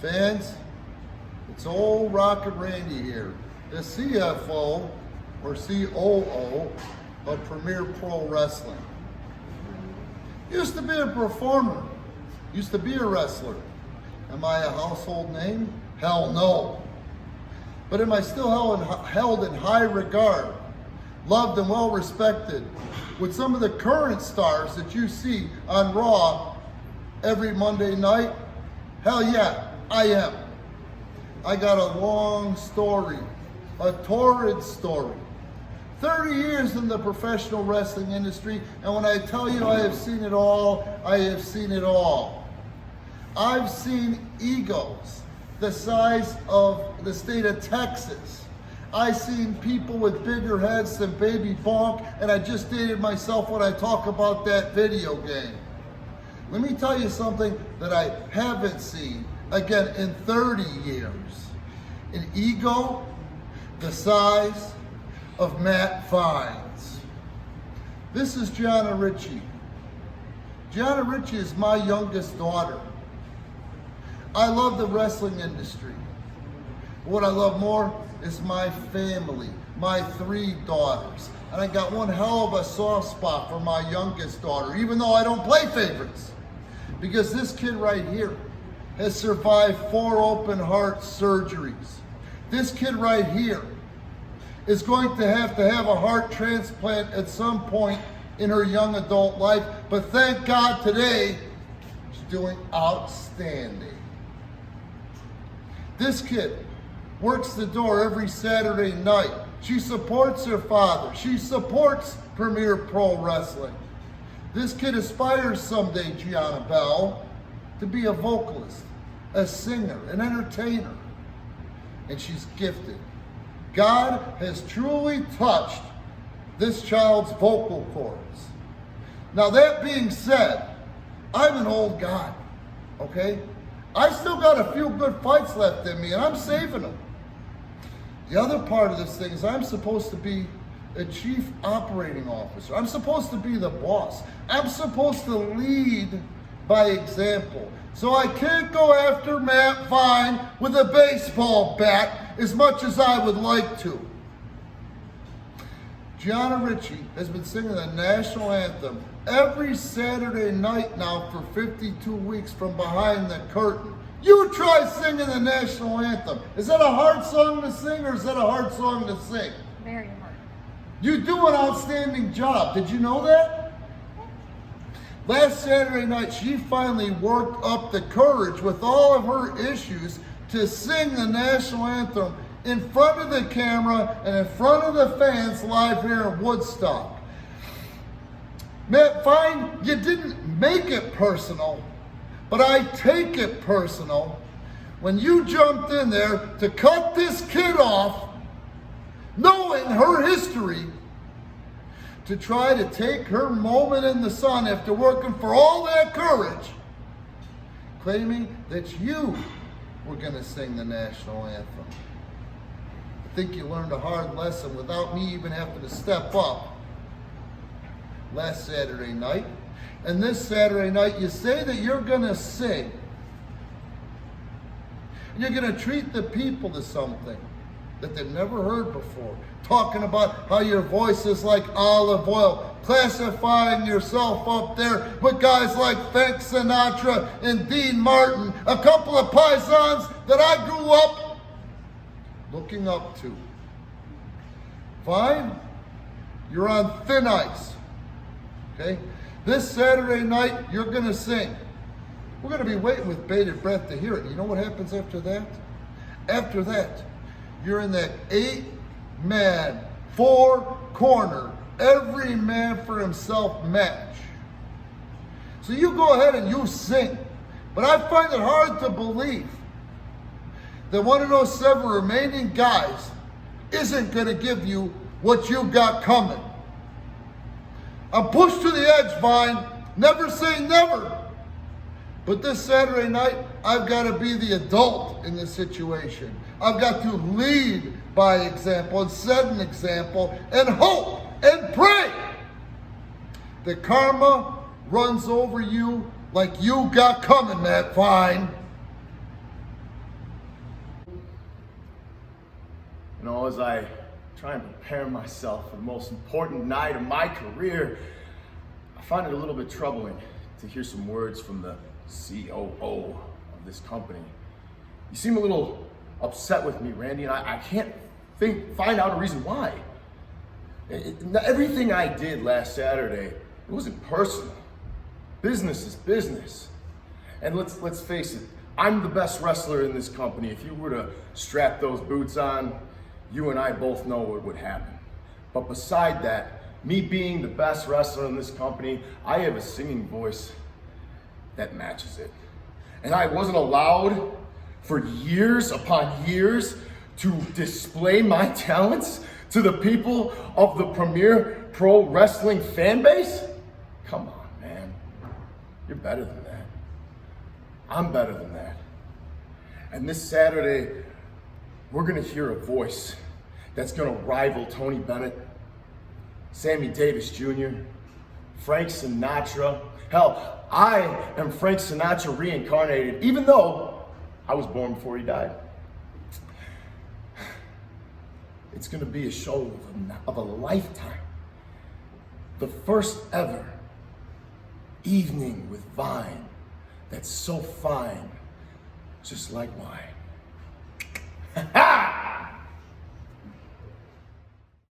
Fans, it's old Rocket Randy here, the CFO or COO of Premier Pro Wrestling. Used to be a performer, used to be a wrestler. Am I a household name? Hell no. But am I still held in high regard, loved and well respected with some of the current stars that you see on Raw every Monday night? Hell yeah, I am. I got a long story, a torrid story. 30 years in the professional wrestling industry, and when I tell you I have seen it all, I have seen it all. I've seen egos the size of the state of Texas. I've seen people with bigger heads than Baby Bonk, and I just dated myself when I talk about that video game. Let me tell you something that I haven't seen, again, in 30 years. An ego the size of Matt Fines. This is Gianna Ricci. Gianna Ricci is my youngest daughter. I love the wrestling industry. What I love more is my family, my 3 daughters. And I got one hell of a soft spot for my youngest daughter, even though I don't play favorites. Because this kid right here has survived 4 open heart surgeries. This kid right here is going to have a heart transplant at some point in her young adult life. But thank God today, she's doing outstanding. This kid works the door every Saturday night. She supports her father. She supports Premier Pro Wrestling. This kid aspires someday, Gianna Bell, to be a vocalist, a singer, an entertainer. And she's gifted. God has truly touched this child's vocal cords. Now that being said, I'm an old guy, okay? I still got a few good fights left in me, and I'm saving them. The other part of this thing is I'm supposed to be a chief operating officer. I'm supposed to be the boss. I'm supposed to lead by example. So I can't go after Matt Fine with a baseball bat as much as I would like to. Gianna Ricci has been singing the national anthem every Saturday night now for 52 weeks from behind the curtain. You try singing the national anthem. Is that a hard song to sing, or is that a hard song to sing? Very hard. You do an outstanding job. Did you know that? Last Saturday night, she finally worked up the courage with all of her issues to sing the national anthem in front of the camera and in front of the fans live here in Woodstock. Matt Fine, you didn't make it personal, but I take it personal when you jumped in there to cut this kid off, knowing her history, to try to take her moment in the sun after working for all that courage, claiming that you were going to sing the national anthem. I think you learned a hard lesson without me even having to step up last Saturday night. And this Saturday night, you say that you're going to sing. You're going to treat the people to something that they've never heard before. Talking about how your voice is like olive oil, classifying yourself up there with guys like Frank Sinatra and Dean Martin, a couple of paisans that I grew up looking up to. Fine, you're on thin ice, okay? This Saturday night, you're gonna sing. We're gonna be waiting with bated breath to hear it. You know what happens after that? After that, you're in that 8-man, 4-corner, every man for himself match. So you go ahead and you sing. But I find it hard to believe that one of those 7 remaining guys isn't going to give you what you got coming. I'm pushed to the edge, Vine. Never say never. But this Saturday night, I've got to be the adult in this situation. I've got to lead by example and set an example and hope and pray that karma runs over you like you got coming, Matt Fine. As I try and prepare myself for the most important night of my career, I find it a little bit troubling to hear some words from the COO of this company. You seem a little upset with me, Randy, and I can't find out a reason why. Everything I did last Saturday, it wasn't personal. Business is business. And let's face it, I'm the best wrestler in this company. If you were to strap those boots on, you and I both know what would happen. But beside that, me being the best wrestler in this company, I have a singing voice that matches it. And I wasn't allowed for years upon years to display my talents to the people of the Premier Pro Wrestling fan base? Come on, man. You're better than that. I'm better than that. And this Saturday, we're gonna hear a voice that's gonna rival Tony Bennett, Sammy Davis Jr., Frank Sinatra. Hell, I am Frank Sinatra reincarnated, even though I was born before he died. It's gonna be a show of a lifetime. The first ever evening with Vine that's so fine, just like wine.